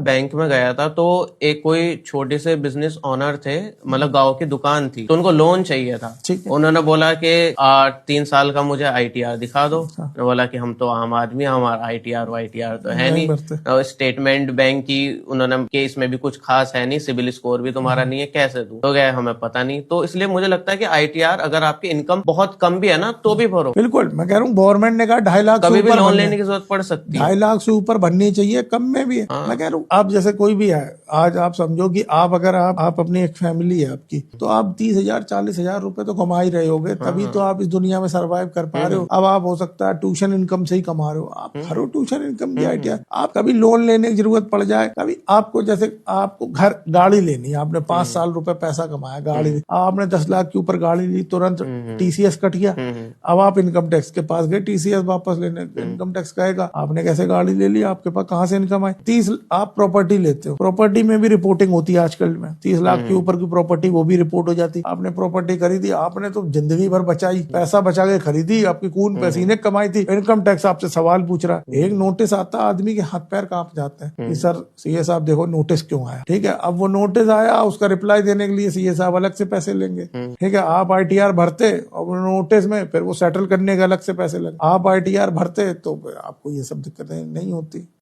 Bank में गया था तो एक कोई छोटे से बिजनेस ओनर थे, मतलब गांव की दुकान थी, तो उनको लोन चाहिए था। ठीक है। उन्होंने बोला कि 3 साल का मुझे ITR दिखा दो। मैं बोला कि हम तो आम आदमी, हमारा ITR वाईटीआर तो है नहीं नहीं। भरते। और स्टेटमेंट बैंक की उन्होंने कि इसमें भी कुछ खास है नहीं, सिविल स्कोर भी तुम्हारा नहीं है, कैसे दूं? तो गए हमें पता नहीं। तो इसलिए मुझे लगता है कि ITR अगर आपकी इनकम बहुत कम भी है ना तो भी भरो, बिल्कुल, मैं कह रहा हूँ गवर्नमेंट ने कहा 2.5 लाख से कभी भी ऊपर लोन भरने, लेने की जरूरत पड़ सकती है। 2.5 लाख से ऊपर भरनी चाहिए, कम में भी है। मैं कह रहा हूँ आप जैसे कोई भी है, आज आप समझो कि आप अगर आप अपनी एक फैमिली है आपकी, तो आप 30,000 40,000 रुपए तो कमा ही रहे होगे, तभी तो आप इस दुनिया में सरवाइव कर पा रहे हो। अब आप हो सकता है ट्यूशन इनकम से ही कमा रहे हो, आप भरो ट्यूशन इनकम की ITR। आप कभी लोन लेने की जरूरत पड़ जाए, कभी आपको जैसे आपको घर गाड़ी लेनी है, आपने 5 साल रुपए पैसा कमाया, गाड़ी आपने 10 लाख के ऊपर गाड़ी ली, तुरंत TCS कट गया। अब आप इनकम टैक्स के पास गए TCS वापस लेने, इनकम टैक्स कहेगा आपने कैसे गाड़ी ले ली, आपके पास कहाँ से इनकम आई। 30 आप प्रॉपर्टी लेते हो, प्रॉपर्टी में भी रिपोर्टिंग होती है आजकल में, 30 लाख के ऊपर की प्रॉपर्टी वो भी रिपोर्ट हो जाती। आपने प्रॉपर्टी खरीदी, आपने तो जिंदगी भर बचाई, पैसा बचा के खरीदी, आपकी खून पसीने कमाई थी, इनकम टैक्स आपसे सवाल पूछ रहा है। एक नोटिस आता, आदमी के हाथ पैर कांप जाते हैं कि सर CA साहब देखो नोटिस क्यों आया। ठीक है, अब वो नोटिस आया, उसका रिप्लाई देने के लिए CA साहब अलग से पैसे लेंगे। ठीक है, आप ITR भरते और नोटिस में फिर वो सेटल करने के अलग से पैसे लगे। आप ITR भरते तो आपको ये सब दिक्कतें नहीं होती।